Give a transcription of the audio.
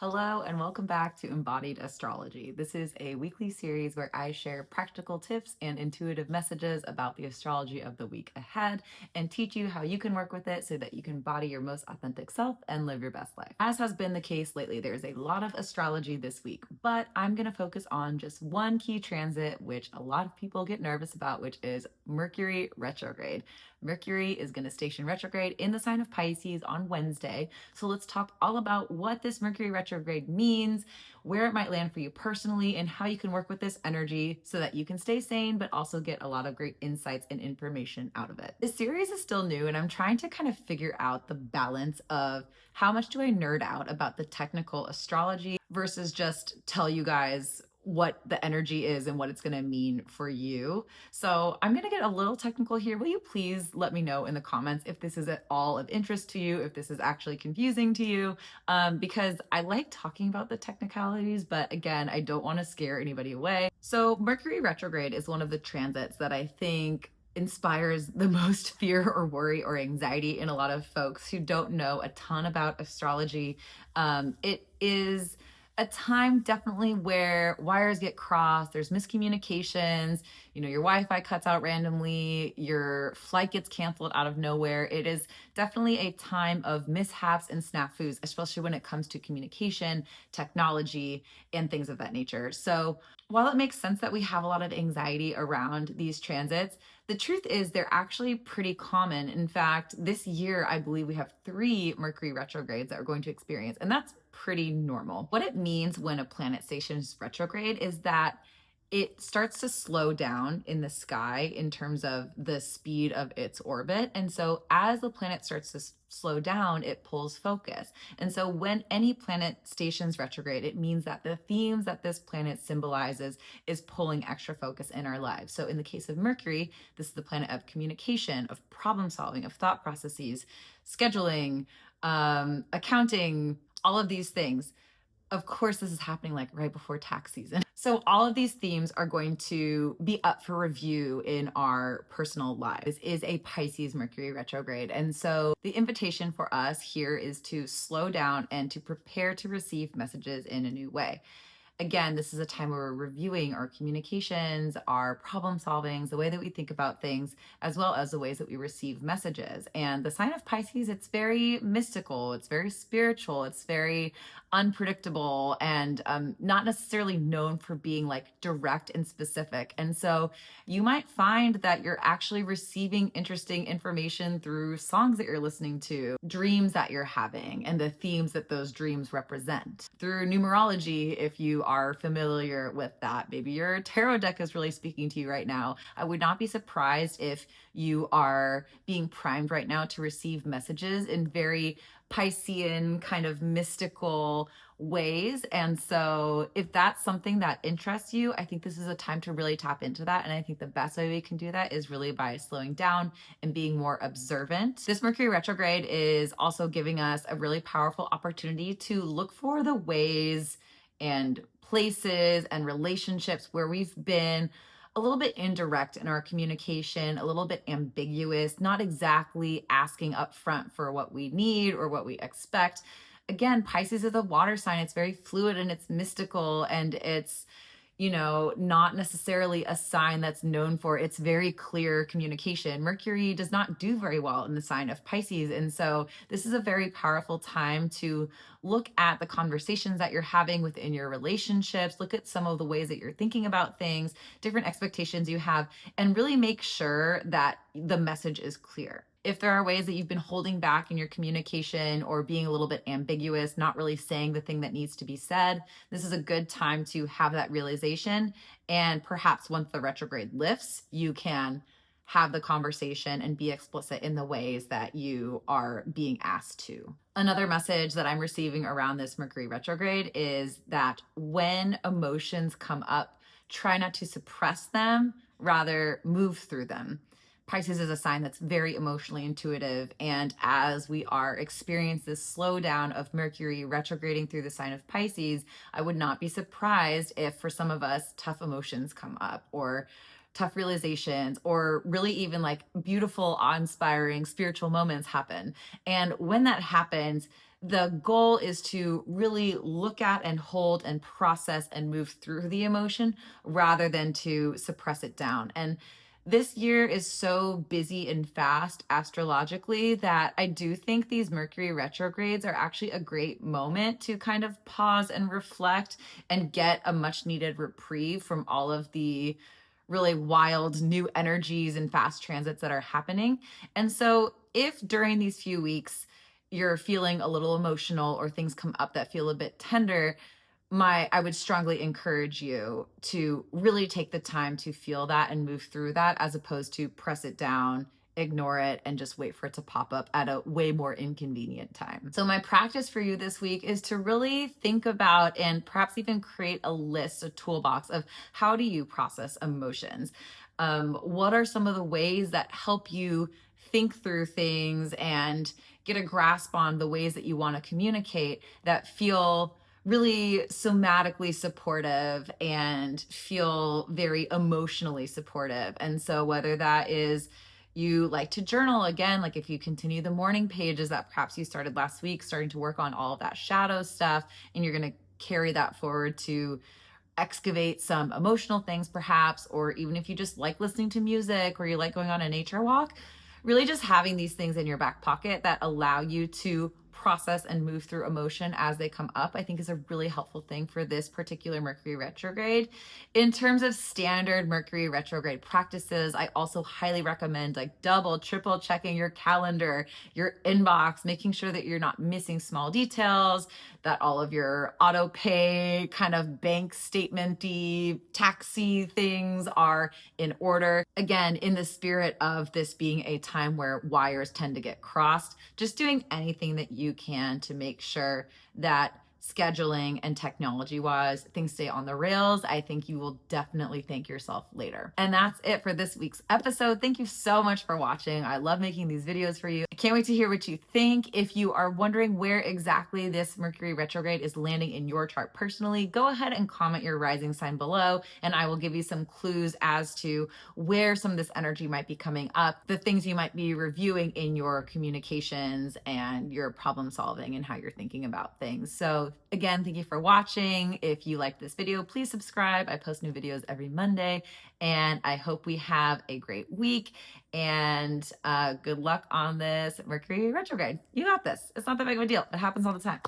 Hello, and welcome back to Embodied Astrology. This is a weekly series where I share practical tips and intuitive messages about the astrology of the week ahead and teach you how you can work with it so that you can embody your most authentic self and live your best life. As has been the case lately, there's a lot of astrology this week, but I'm going to focus on just one key transit, which a lot of people get nervous about, which is Mercury retrograde. Mercury is going to station retrograde in the sign of Pisces on Wednesday. So let's talk all about what this Mercury retrograde means, where it might land for you personally, and how you can work with this energy so that you can stay sane, but also get a lot of great insights and information out of it. This series is still new, and I'm trying to kind of figure out the balance of how much do I nerd out about the technical astrology versus just tell you guys what the energy is and what it's going to mean for you. So I'm going to get a little technical here. Will you please let me know in the comments if this is at all of interest to you, if this is actually confusing to you, because I like talking about the technicalities, but again, I don't want to scare anybody away. So Mercury retrograde is one of the transits that I think inspires the most fear or worry or anxiety in a lot of folks who don't know a ton about astrology. It is a time definitely where wires get crossed, there's miscommunications, your Wi-Fi cuts out randomly, your flight gets canceled out of nowhere. It is definitely a time of mishaps and snafus, especially when it comes to communication, technology, and things of that nature. So while it makes sense that we have a lot of anxiety around these transits, the truth is they're actually pretty common. In fact, this year, I believe we have 3 Mercury retrogrades that we're going to experience, and that's pretty normal. What it means when a planet stations retrograde is that it starts to slow down in the sky in terms of the speed of its orbit. And so as the planet starts to slow down, it pulls focus. And so when any planet stations retrograde, it means that the themes that this planet symbolizes is pulling extra focus in our lives. So in the case of Mercury, this is the planet of communication, of problem solving, of thought processes, scheduling, accounting, all of these things. Of course, this is happening like right before tax season. So all of these themes are going to be up for review in our personal lives. This is a Pisces Mercury retrograde. And so the invitation for us here is to slow down and to prepare to receive messages in a new way. Again, this is a time where we're reviewing our communications, our problem solvings, the way that we think about things, as well as the ways that we receive messages. And the sign of Pisces, it's very mystical, it's very spiritual, it's very unpredictable, and not necessarily known for being like direct and specific. And so you might find that you're actually receiving interesting information through songs that you're listening to, dreams that you're having, and the themes that those dreams represent. Through numerology, if you are familiar with that, maybe your tarot deck is really speaking to you right now. I would not be surprised if you are being primed right now to receive messages in very Piscean kind of mystical ways. And so if that's something that interests you, I think this is a time to really tap into that. And I think the best way we can do that is really by slowing down and being more observant. This Mercury retrograde is also giving us a really powerful opportunity to look for the ways and places and relationships where we've been a little bit indirect in our communication, a little bit ambiguous, not exactly asking up front for what we need or what we expect. Again, Pisces is a water sign. It's very fluid and it's mystical, and it's not necessarily a sign that's known for its very clear communication. Mercury does not do very well in the sign of Pisces. And so this is a very powerful time to look at the conversations that you're having within your relationships, look at some of the ways that you're thinking about things, different expectations you have, and really make sure that the message is clear. If there are ways that you've been holding back in your communication or being a little bit ambiguous, not really saying the thing that needs to be said, this is a good time to have that realization. And perhaps once the retrograde lifts, you can have the conversation and be explicit in the ways that you are being asked to. Another message that I'm receiving around this Mercury retrograde is that when emotions come up, try not to suppress them, rather move through them. Pisces is a sign that's very emotionally intuitive. And as we are experiencing this slowdown of Mercury retrograding through the sign of Pisces, I would not be surprised if for some of us, tough emotions come up, or tough realizations, or really even like beautiful, awe-inspiring spiritual moments happen. And when that happens, The goal is to really look at and hold and process and move through the emotion rather than to suppress it down. And this year is so busy and fast astrologically that I do think these Mercury retrogrades are actually a great moment to kind of pause and reflect and get a much needed reprieve from all of the really wild new energies and fast transits that are happening. And so, if during these few weeks you're feeling a little emotional or things come up that feel a bit tender, I would strongly encourage you to really take the time to feel that and move through that, as opposed to press it down, ignore it, and just wait for it to pop up at a way more inconvenient time. So my practice for you this week is to really think about and perhaps even create a list, a toolbox of how do you process emotions? What are some of the ways that help you think through things and get a grasp on the ways that you want to communicate that feel really somatically supportive and feel very emotionally supportive? And so, whether that is you like to journal, again, like if you continue the morning pages that perhaps you started last week, starting to work on all of that shadow stuff, and you're going to carry that forward to excavate some emotional things perhaps, or even if you just like listening to music or you like going on a nature walk, really just having these things in your back pocket that allow you to process and move through emotion as they come up, I think is a really helpful thing for this particular Mercury retrograde. In terms of standard Mercury retrograde practices, I also highly recommend like double, triple checking your calendar, your inbox, making sure that you're not missing small details, that all of your auto pay kind of bank statement-y, taxi things are in order. Again, in the spirit of this being a time where wires tend to get crossed, just doing anything that you can to make sure that scheduling and technology wise things stay on the rails. I think you will definitely thank yourself later. And that's it for this week's episode. Thank you so much for watching. I love making these videos for you. I can't wait to hear what you think. If you are wondering where exactly this Mercury retrograde is landing in your chart personally, go ahead and comment your rising sign below, and I will give you some clues as to where some of this energy might be coming up, the things you might be reviewing in your communications and your problem solving and how you're thinking about things. So again, thank you for watching. If you like this video, please subscribe. I post new videos every Monday, and I hope we have a great week, and good luck on this Mercury retrograde. You got this. It's not that big of a deal. It happens all the time.